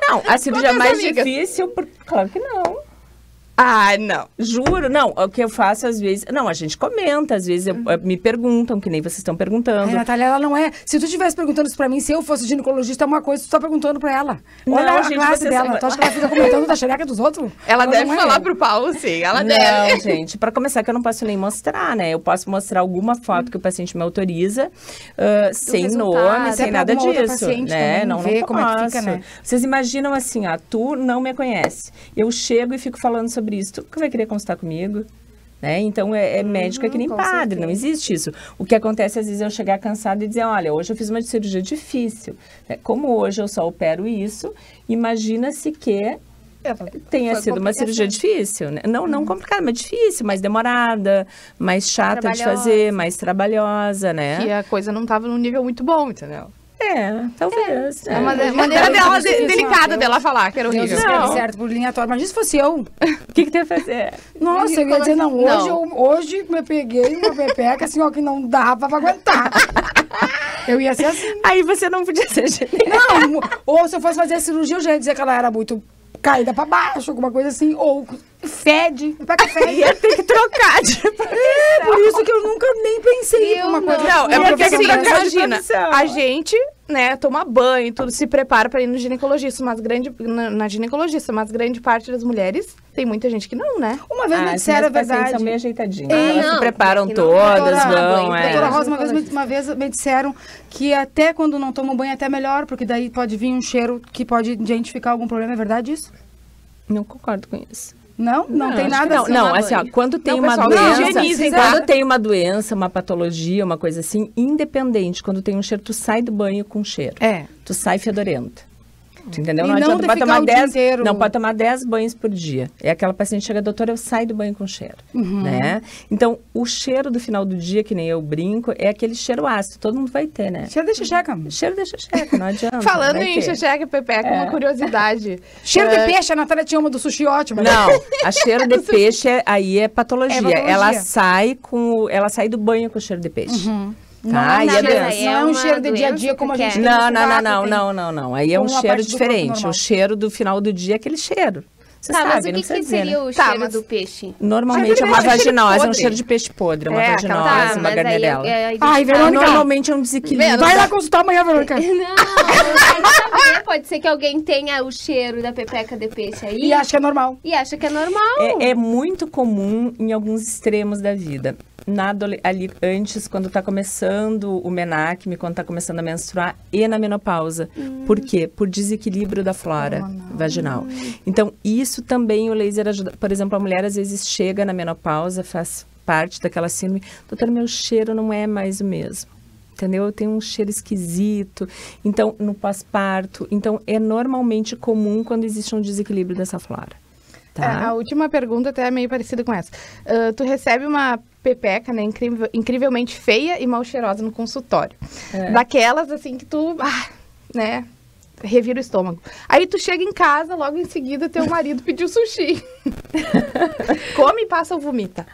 Não, a cirurgia Quantas mais amigas? difícil, claro que não. Ah, não. Juro, não, o que eu faço às vezes, não, a gente comenta, às vezes me perguntam, que nem vocês estão perguntando. Ai, Natália, ela não é... Se tu estivesse perguntando isso pra mim, se eu fosse ginecologista, é uma coisa, tu tá perguntando pra ela. Olha Não, a gente, classe vocês dela. são- Tu acha que ela fica comentando da xereca dos outros? Ela deve não é. falar pro Paulo, sim. Ela Não, deve. gente, para começar que eu não posso nem mostrar, né? Eu posso mostrar alguma foto que o paciente me autoriza, sem resultado. nome, Até sem pra nada alguma outra disso, paciente né? também Não ver não como é que posso. fica, né? Vocês imaginam assim, ó, tu não me conhece. Eu chego e fico falando sobre isso. Tu que vai querer consultar comigo? Né? Então, é médico é que nem com padre, certeza. não existe isso. O que acontece, às vezes, é eu chegar cansada e dizer, olha, hoje eu fiz uma cirurgia difícil. Né? Como hoje eu só opero isso, imagina-se que tenha sido uma cirurgia difícil, né? Não complicada, mas difícil, mais demorada, mais chata de fazer, mais trabalhosa, né? Que a coisa não tava num nível muito bom, entendeu? Talvez. É uma maneira dela, delicada dela falar, que era Deus horrível. escreve certo por linha torta. Mas se fosse eu... O que tu ia fazer? Nossa, eu ia dizer, não, hoje me peguei uma pepeca, assim, ó, que não dava pra aguentar. Eu ia ser assim. Aí você não podia ser genérica. Não, ou se eu fosse fazer a cirurgia, eu já ia dizer que ela era muito caída pra baixo, alguma coisa assim, ou fede, pepeca fede. Ia ter que trocar de... Por isso que eu nunca nem pensei em uma coisa. Não, é Ia porque ter que assim, trocar de imagina, profissão. a gente, né, toma banho, tudo, se prepara pra ir no ginecologista, mas na ginecologista, mas grande parte das mulheres, tem muita gente que não, né? Uma vez me disseram a verdade. são meio ajeitadinhas. É, Elas se não, preparam porque não- todas, doutora, vão, Doutora Rosa, ginecologista. uma vez me disseram que até quando não tomam banho é até melhor, porque daí pode vir um cheiro que pode identificar algum problema. É verdade isso? Não concordo com isso. Não? Não tem acho nada que não. assim. Não, tomar assim, ó, banho. quando tem Não, uma pessoal, doença, higienizem, quando tá? tem uma doença, uma patologia, uma coisa assim, independente, quando tem um cheiro, tu sai do banho com cheiro. É. Tu sai fedorento. Tu entendeu? E Não não adianta, de pode ficar tomar o dia 10, inteiro. não pode tomar 10 banhos por dia. É aquela paciente que chega, doutora, eu saio do banho com cheiro, né? Então, o cheiro do final do dia, que nem eu brinco, é aquele cheiro ácido, todo mundo vai ter, né? Cheiro de xixeca. Cheiro deixa checa, não adianta. Falando vai em ter. xixeca e pepeca, uma curiosidade. Cheiro de peixe, a Natália tinha uma do sushi ótima. Não, a cheiro de peixe aí é patologia. É patologia. Ela sai do banho com cheiro de peixe. Não, Tá, é, e é não, doença. não é um cheiro de dia a dia como a gente tem no sovaco, tem Aí é um como uma cheiro parte do corpo diferente. normal. O cheiro do final do dia é aquele cheiro. Você Tá, sabe, mas não o que precisa dizer, seria né? o Tá, cheiro mas- do peixe? Normalmente é uma Cheiro de vaginose, é um podre. cheiro de peixe podre, uma É, vaginose, aquela- uma mas aí garnedela. Ai, Verônica. Normalmente é um desequilíbrio. Vai lá consultar amanhã, Verônica. Não, eu quero saber, pode ser que alguém tenha o cheiro da pepeca de peixe aí E acha que é normal. e acha que é normal. É muito comum em alguns extremos da vida. Ali antes, quando está começando o menacme, quando está começando a menstruar e na menopausa. Por quê? Por desequilíbrio da flora vaginal. Então, isso também o laser ajuda. Por exemplo, a mulher às vezes chega na menopausa, faz parte daquela síndrome. Doutora, meu cheiro não é mais o mesmo. Entendeu? Eu tenho um cheiro esquisito. Então, no pós-parto. Então, é normalmente comum quando existe um desequilíbrio dessa flora. Tá? É, a última pergunta até é meio parecida com essa. Tu recebe uma pepeca, né, incrivelmente feia e mal cheirosa no consultório. Daquelas, assim, que tu, né, revira o estômago. Aí tu chega em casa, logo em seguida teu marido pediu sushi. Come, passa ou vomita?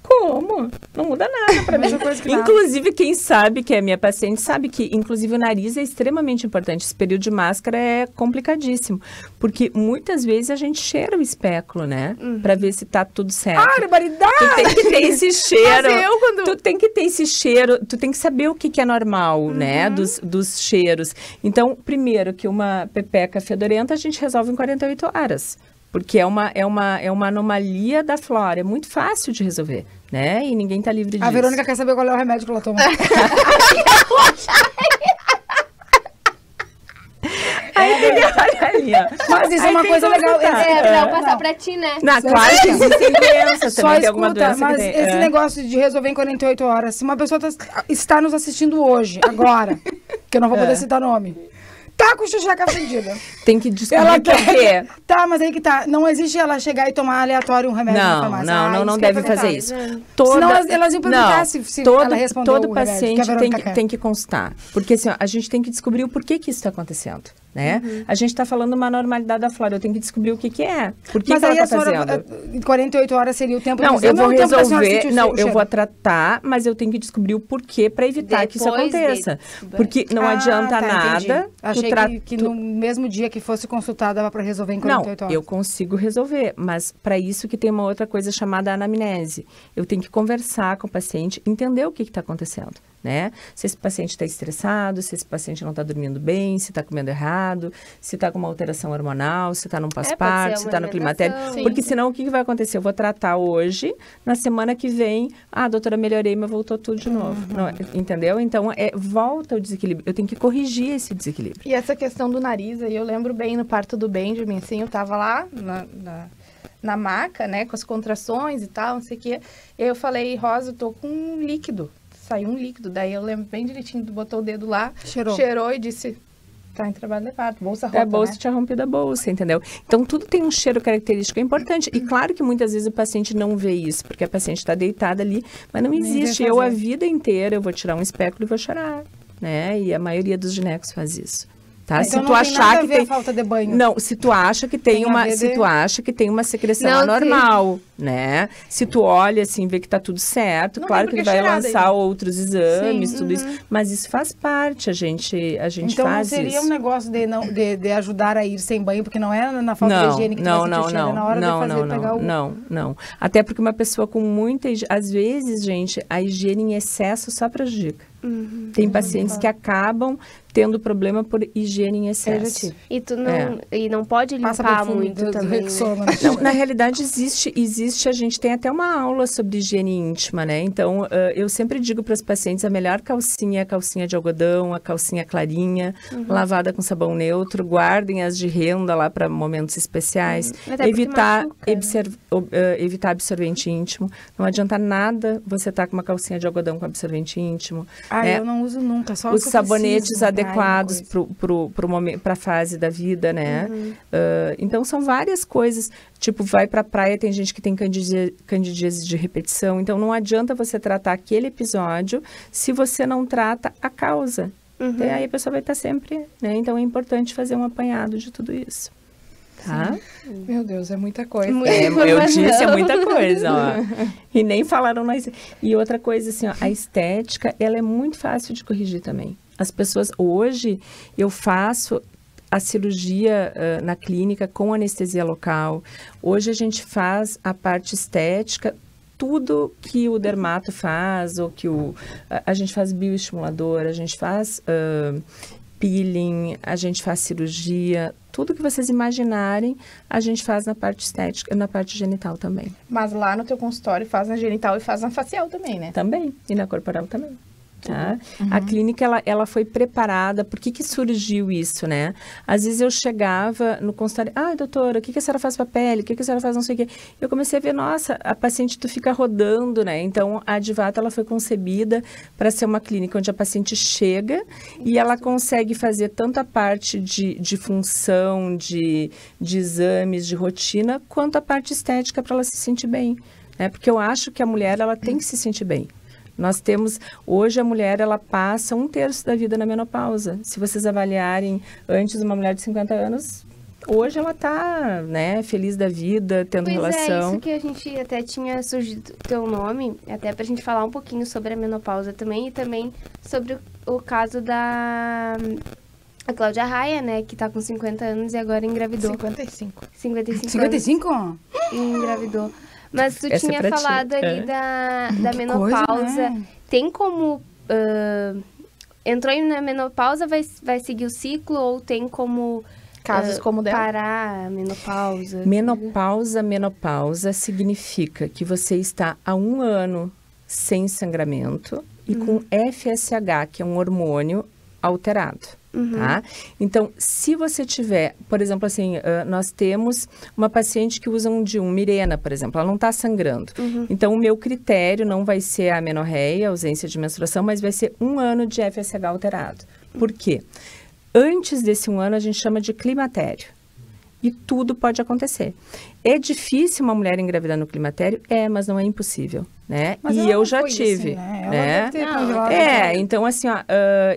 Como? Não muda nada para mim. Inclusive, quem sabe, que é minha paciente, sabe que, inclusive, o nariz é extremamente importante. Esse período de máscara é complicadíssimo. Porque muitas vezes a gente cheira o espéculo, né? Para ver se tá tudo certo. Ah, barbaridade! Tu tem que ter esse cheiro. Quando... Tu tem que ter esse cheiro. Tu tem que saber o que é normal, né? Dos cheiros. Então, primeiro, que uma pepeca fedorenta a gente resolve em 48 horas. Porque é uma anomalia da flora. É muito fácil de resolver, né? E ninguém tá livre disso. A Verônica quer saber qual é o remédio que ela toma. Olha ali, ó. Mas isso é uma coisa legal. Pra eu passar pra ti, né? Claro que existem doenças, Só também tem alguma escuta, doença mas que tem. esse negócio de resolver em 48 horas, se uma pessoa está nos assistindo hoje, agora, que eu não vou poder citar nome, tá com chuchaca fedida. Tem que descobrir Ela por quê. Tá, mas aí que tá. Não existe ela chegar e tomar aleatório um remédio na farmácia. Não isso que eu deve ia perguntar. fazer isso. Senão elas iam perguntar se ela respondeu todo o remédio, paciente que a Verônica tem que constar. Porque assim, ó, a gente tem que descobrir o porquê que isso está acontecendo, né? A gente está falando uma normalidade da flora, eu tenho que descobrir o que é. Por que mas ela aí está a senhora, fazendo? em 48 horas seria o tempo Não, do eu vou resolver, eu cheiro. vou tratar, mas eu tenho que descobrir o porquê para evitar que isso aconteça. Porque não adianta nada. Achei que no mesmo dia que fosse consultada dava para resolver em 48 horas. Eu consigo resolver, mas para isso que tem uma outra coisa chamada anamnese. Eu tenho que conversar com o paciente, entender o que está acontecendo, né? Se esse paciente está estressado, se esse paciente não está dormindo bem, se está comendo errado, se está com uma alteração hormonal, se está num pós-parto, se está no climatério. Porque senão o que vai acontecer? Eu vou tratar hoje, na semana que vem, doutora, melhorei, mas voltou tudo de novo. Não, entendeu? Então, volta o desequilíbrio. Eu tenho que corrigir esse desequilíbrio. E essa questão do nariz, aí eu lembro bem no parto do Benjamin, assim, eu tava lá na maca, né, com as contrações e tal, não sei o quê. E aí eu falei, Rosa, eu tô com um líquido. Saiu um líquido. Daí eu lembro bem direitinho, botou o dedo lá, cheirou e disse, tá em trabalho levado, bolsa rota, a bolsa, né? Tinha rompido a bolsa, entendeu? Então, tudo tem um cheiro característico importante. E claro que muitas vezes o paciente não vê isso, porque a paciente está deitada ali, mas não existe. Eu, a vida inteira, eu vou tirar um espéculo e vou cheirar, né? E a maioria dos ginecos faz isso. Tá? Então se tu achar que tem falta de banho. Não, se tu acha que tem uma secreção anormal, né? Se tu olha assim, vê que tá tudo certo, claro que ele vai lançar outros exames, tudo isso, mas isso faz parte, a gente então, faz isso. Então não seria um negócio de ajudar a ir sem banho, porque não é na falta de higiene que vai sentir cheiro, é na hora de pegar o... Não. Até porque uma pessoa com muita higiene, às vezes, gente, a higiene em excesso só prejudica. Tem pacientes que acabam tendo problema por higiene em excesso. E tu não pode limpar muito também, né? Não, na realidade existe, a gente tem até uma aula sobre higiene íntima, né? Então, eu sempre digo para os pacientes, a melhor calcinha é a calcinha de algodão, a calcinha clarinha, lavada com sabão neutro, guardem as de renda lá para momentos especiais, evitar absorvente íntimo, não adianta nada você estar com uma calcinha de algodão com absorvente íntimo. Eu não uso nunca, só os sabonetes adequados para a fase da vida, né? Então, são várias coisas. Tipo, vai para a praia, tem gente que tem candidíase de repetição. Então, não adianta você tratar aquele episódio se você não trata a causa. E aí a pessoa vai estar sempre, né? Então, é importante fazer um apanhado de tudo isso. Tá? Meu Deus, é muita coisa. Eu disse, é muita coisa, ó. E nem falaram mais. E outra coisa, assim, ó, a estética, ela é muito fácil de corrigir também. As pessoas, hoje, eu faço a cirurgia na clínica com anestesia local. Hoje a gente faz a parte estética, tudo que o dermato faz, ou que a gente faz bioestimulador, a gente faz peeling, a gente faz cirurgia, tudo que vocês imaginarem, a gente faz na parte estética, na parte genital também. Mas lá no teu consultório faz na genital e faz na facial também, né? Também, e na corporal também. Tá? A clínica, ela foi preparada. Por que surgiu isso, né? Às vezes eu chegava no consultório, doutora, o que a senhora faz para a pele? O que a senhora faz não sei o quê? Eu comecei a ver, nossa, a paciente tu fica rodando, né? Então, a Adivata, ela foi concebida para ser uma clínica onde a paciente chega e ela consegue fazer tanto a parte de função, de exames, de rotina, quanto a parte estética para ela se sentir bem, né? Porque eu acho que a mulher, ela tem que se sentir bem. Nós temos, hoje a mulher, ela passa 1/3 da vida na menopausa. Se vocês avaliarem antes uma mulher de 50 anos, hoje ela tá, né, feliz da vida, tendo Pois relação. é, isso que a gente até tinha surgido teu nome, até pra gente falar um pouquinho sobre a menopausa também, e também sobre o caso da a Cláudia Raia, né, que tá com 50 anos e agora engravidou. 55. 55? Anos, e engravidou. Mas tu Essa é tinha pra ti. falado ali da menopausa. coisa, né? Tem como... entrou na menopausa, vai seguir o ciclo, ou tem como... Casos como o dela. Parar a menopausa. Menopausa significa que você está há 1 ano sem sangramento e com FSH, que é um hormônio alterado, tá? Então, se você tiver, por exemplo, assim, nós temos uma paciente que usa um DIU, Mirena, por exemplo, ela não está sangrando. Então, o meu critério não vai ser a amenorreia, a ausência de menstruação, mas vai ser 1 ano de FSH alterado. Por quê? Antes desse 1 ano, a gente chama de climatério. E tudo pode acontecer. É difícil uma mulher engravidar no climatério? Mas não é impossível, né? Mas e ela eu não já foi tive, assim, né? Ela né? deve ter congelado. Então assim, ó,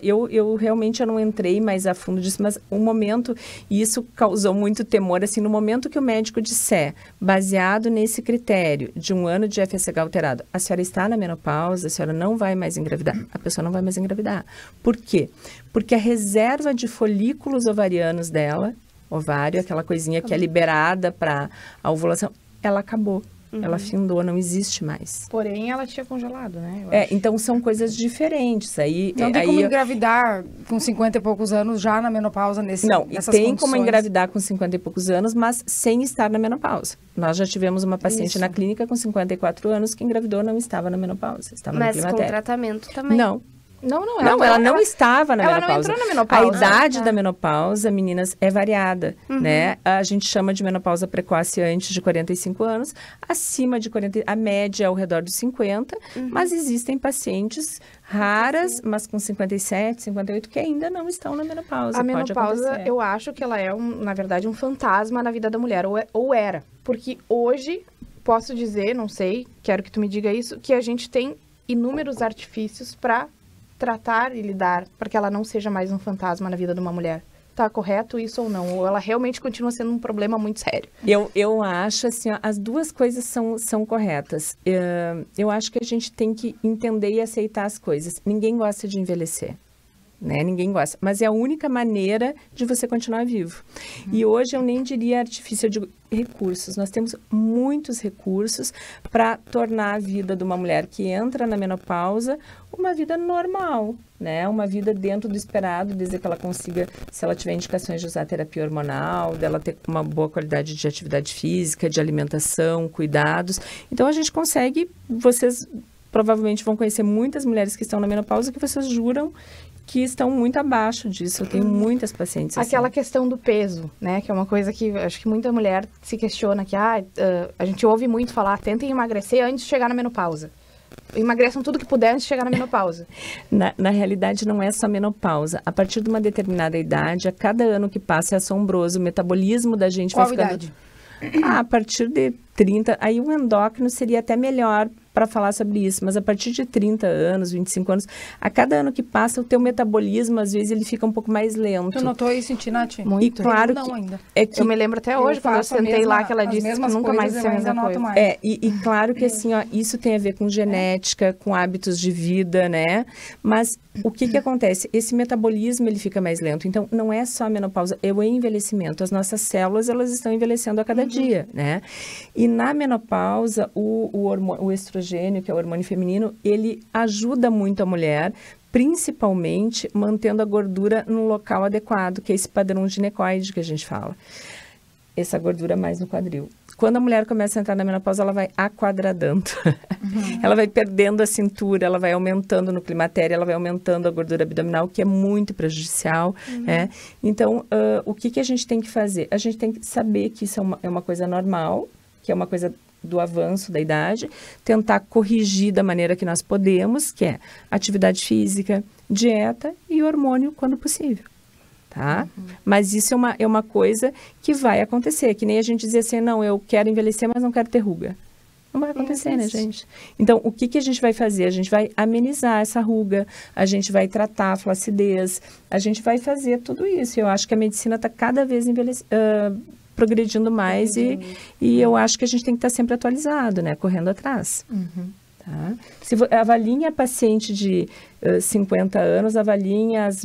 eu realmente não entrei mais a fundo disso, mas o momento, e isso causou muito temor, assim, no momento que o médico disser, baseado nesse critério de 1 ano de FSH alterado, a senhora está na menopausa, a senhora não vai mais engravidar, a pessoa não vai mais engravidar. Por quê? Porque a reserva de folículos ovarianos dela, ovário, aquela coisinha que é liberada para a ovulação, ela acabou. Ela findou, não existe mais. Porém, ela tinha congelado, né? Eu acho. Então são coisas diferentes. Aí, Não tem como engravidar com 50 e poucos anos já na menopausa nessas tem condições. como engravidar com 50 e poucos anos, mas sem estar na menopausa. Nós já tivemos uma paciente na clínica com 54 anos que engravidou, não estava na menopausa, estava no Mas com climatério. tratamento também. Não. Ela não estava na ela menopausa. não entrou na menopausa. A idade da menopausa, meninas, é variada, né? A gente chama de menopausa precoce antes de 45 anos, acima de 40, a média é ao redor dos 50, mas existem pacientes raras, mas com 57, 58, que ainda não estão na menopausa. A Pode menopausa, acontecer. eu acho que ela é, na verdade, um fantasma na vida da mulher, ou era. Porque hoje, posso dizer, não sei, quero que tu me diga isso, que a gente tem inúmeros artifícios para tratar e lidar para que ela não seja mais um fantasma na vida de uma mulher. Tá correto isso ou não? Ou ela realmente continua sendo um problema muito sério? Eu acho, assim, ó, as duas coisas são corretas. Eu acho que a gente tem que entender e aceitar as coisas. Ninguém gosta de envelhecer, né? Ninguém gosta. Mas é a única maneira de você continuar vivo. E hoje eu nem diria artifício, eu digo recursos. Nós temos muitos recursos para tornar a vida de uma mulher que entra na menopausa uma vida normal, né? Uma vida dentro do esperado, desde que ela consiga, se ela tiver indicações de usar terapia hormonal, dela ter uma boa qualidade de atividade física, de alimentação, cuidados. Então, a gente consegue, vocês provavelmente vão conhecer muitas mulheres que estão na menopausa que vocês juram que estão muito abaixo disso. Eu tenho muitas pacientes assim. Aquela questão do peso, né? Que é uma coisa que acho que muita mulher se questiona, que a gente ouve muito falar, tentem emagrecer antes de chegar na menopausa. Emagreçam tudo que puder antes de chegar na menopausa. Na realidade, não é só menopausa. A partir de uma determinada idade, a cada ano que passa é assombroso. O metabolismo da gente Qual vai ficando... idade? A partir de 30, aí o endócrino seria até melhor para falar sobre isso, mas a partir de 30 anos, 25 anos, a cada ano que passa, o teu metabolismo, às vezes, ele fica um pouco mais lento. Tu notou isso em ti, Nath? Muito. E claro não que, ainda. é que Eu me lembro até hoje, quando eu sentei lá, que ela disse que nunca mais ia ser a mesma coisa. E claro que assim, ó, isso tem a ver com genética, com hábitos de vida, né? Mas o que acontece? Esse metabolismo, ele fica mais lento. Então, não é só a menopausa, é o envelhecimento. As nossas células, elas estão envelhecendo a cada dia, né? E na menopausa, o estrogênio, que é o hormônio feminino, ele ajuda muito a mulher, principalmente mantendo a gordura no local adequado, que é esse padrão ginecoide que a gente fala. Essa gordura mais no quadril. Quando a mulher começa a entrar na menopausa, ela vai aquadradando. Ela vai perdendo a cintura, ela vai aumentando no climatério, ela vai aumentando a gordura abdominal, que é muito prejudicial. Né? Então, o que a gente tem que fazer? A gente tem que saber que isso é uma coisa normal, que é uma coisa do avanço da idade, tentar corrigir da maneira que nós podemos, que é atividade física, dieta e hormônio quando possível. Tá? Mas isso é uma coisa que vai acontecer, que nem a gente dizia assim, não, eu quero envelhecer, mas não quero ter ruga. Não vai acontecer, né, gente? Então, o que a gente vai fazer? A gente vai amenizar essa ruga, a gente vai tratar a flacidez, a gente vai fazer tudo isso. Eu acho que a medicina está cada vez progredindo mais e eu acho que a gente tem que estar sempre atualizado, né? Correndo atrás. Tá? Se avaliem a paciente de 50 anos, avaliem as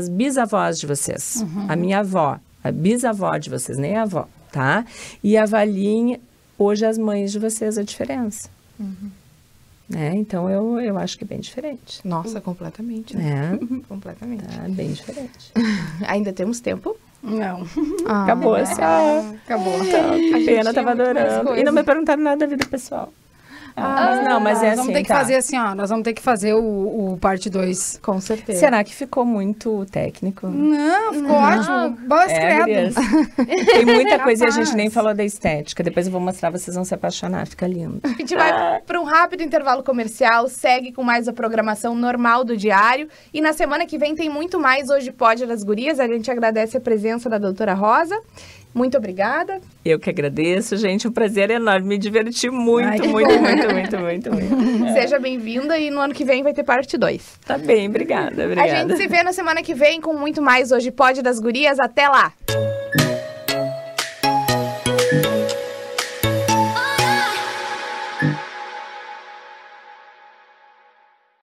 bisavós de vocês. A minha avó, a bisavó de vocês, nem a avó, tá? E avaliem hoje as mães de vocês, a diferença. Né? Então, eu acho que é bem diferente. Nossa, completamente. Né? Completamente. Tá bem diferente. Ainda temos tempo? Não. Acabou essa. Acabou. A pena, tava adorando. E não me perguntaram nada da vida pessoal. Mas é assim, nós vamos ter que fazer assim, ó. Nós vamos ter que fazer o parte 2. Com certeza. Será que ficou muito técnico? Não, ficou ótimo. Boas credo. Tem muita coisa e a gente nem falou da estética. Depois eu vou mostrar, vocês vão se apaixonar. Fica lindo. A gente vai para um rápido intervalo comercial, segue com mais a programação normal do diário. E na semana que vem tem muito mais Hoje Pode das Gurias. A gente agradece a presença da doutora Rosa. Muito obrigada. Eu que agradeço, gente. Um prazer enorme. Me diverti muito, muito. Seja bem-vinda e no ano que vem vai ter parte 2. Tá bem, obrigada. A gente se vê na semana que vem com muito mais Hoje Pode das Gurias. Até lá!